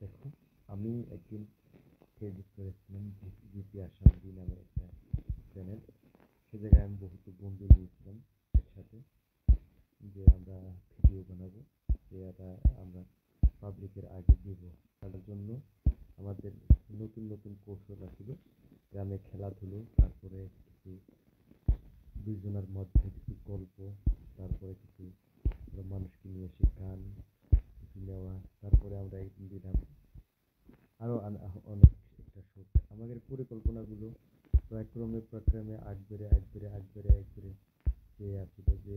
দেখো, আমি একদিন ফেসবুক করেছিলাম জিপি আসামদি নামে একটা চ্যানেল। সে জায়গায় আমি বহুত বন্ধু নিয়েছিলাম একসাথে, যে আমরা ভিডিও বানাবো, যে এটা আমরা পাবলিকের আগে দিব। তার জন্য আমাদের নতুন নতুন কৌশল আসছিল, গ্রামে খেলাধুলো, তারপরে কিছু দুইজনের মধ্যে কিছু গল্প, তারপরে কিছু মানুষকে নিয়ে এসে গান কিছু নেওয়া, তারপরে আমরা একদিন দিলাম আরো অনেক একটা শুট। আমাদের পরিকল্পনাগুলো প্রক্রমে আগ বেড়ে যে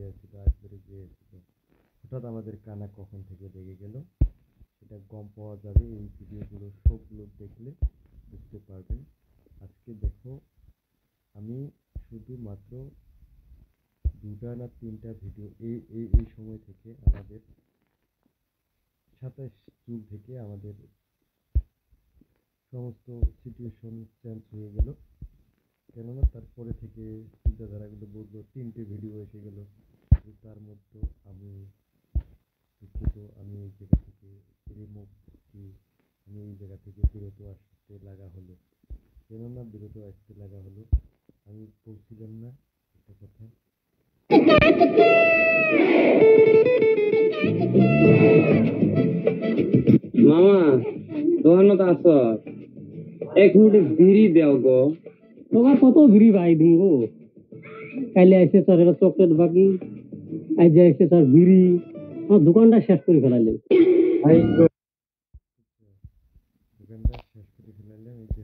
আসছিল হঠাৎ আমাদের কানা কখন থেকে লেগে গেল, সেটা গম পাওয়া যাবে এই ভিডিওগুলো সবগুলো দেখলে বুঝতে পারবেন। আজকে দেখো, আমি শুধুমাত্র দুটা না তিনটা ভিডিও এই সময় থেকে আমাদের 27 জুন থেকে আমাদের সমস্ত সিচুয়েশন চেঞ্জ হয়ে গেল। কেননা তারপরে থেকে চিন্তাধারাগুলো বদলো, তিনটে ভিডিও এসে গেল। তার মধ্যে আমি দুঃখিত, আমি এই জায়গা থেকে রিমুভ কি আমি এই জায়গা থেকে বিরত আসতে লাগা হলো। কেননা বিরত আসতে লাগা হলো, আমি বলছিলাম না একটা কথা। মামা দোকান তো আস, এক মিনিট বিড়ি দেও গো। তোমার কত বিড়ি ভাই দিব? কাইলে এসে তার একটা চকলেট বাকি, আজ এসে তার বিড়ি, আমার দোকানটা শেষ করে ফেলাইলে। দোকানটা শেষ করে ফেলাইলাম। এই যে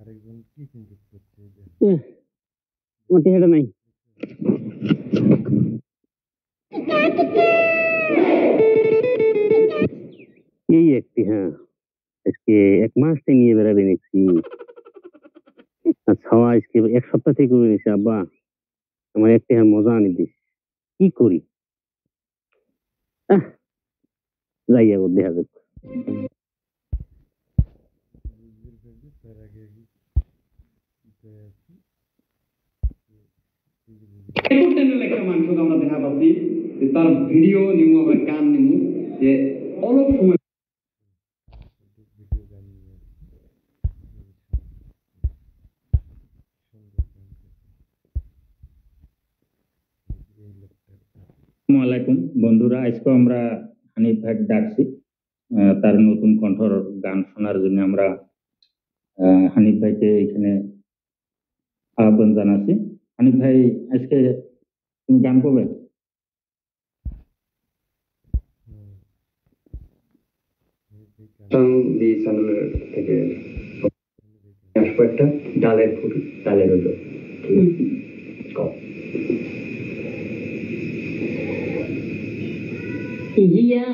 আরেকজন কি চিন্তা করছে, এই যে আমার টেহাটা নাই। এই একটি, হ্যাঁ আজকে এক মাস থেকে নিয়ে বেড়াবে দেখছি। আচ্ছা আজকে এক সপ্তাহ থেকে করে নিছি। আব্বা আমার একটা মজা আনি দিস, কি করি? আহ, যাই এখন দেখা যাক। বুঝতে পারবে। তার আগে আমরা দেখা পাচ্ছি যে তার ভিডিও নিমু, আমরা গান নিমু, যে অল্প সময় ভিডিও গান নিয়ে আসসালামু আলাইকুম বন্ধুরা, আজকে আমরা হানিফ ভাই ডাকছি তার নতুন কণ্ঠর গান শোনার জন্য। আমরা হানিফ ভাইকে এখানে আহ্বান জানাচ্ছি। হানিফ ভাই, আজকে তুমি গান করবে? চ্যানেলের থেকে আসবো একটা ডালের ফুল, ডালের হলো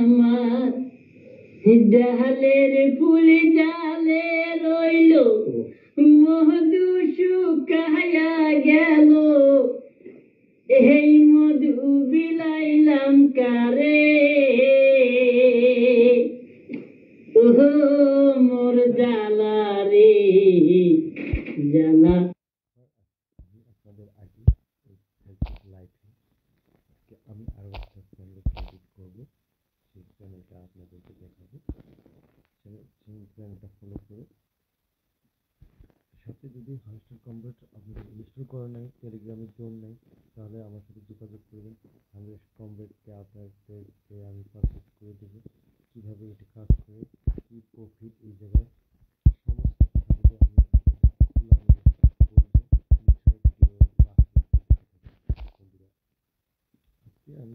আমার ডালের ফুল ডালে রইল, মধু শুকায়া গেল, এই মধু বিলাইলাম কারে, ওহো মোর জ্বালা রে জ্বালা। আপনাদের আগে ফেসবুক লাইভে আমি আরো একটা চ্যানেল ক্রেডিট করবো, সেই চ্যানেলটা আপনাদেরকে দেখাবো। চ্যানেলটা ফলো করে সাথে যদি হাউস্টার কমপ্লিট আপনাদের ইনস্টল করা নাই, টেলিগ্রামের জোন নাই, তাহলে আমার সাথে যোগাযোগ করবেন। আমি কমপ্লিটকে আপনাদেরকে আমি পারচেস করে দেবো। কীভাবে এটি কাজ করে, কী প্রফিট এই জায়গায় সমস্ত কিছু আমি বলবো। নিশ্চয়ই ভিডিও লাস্ট বন্ধুরা, আজকে আমি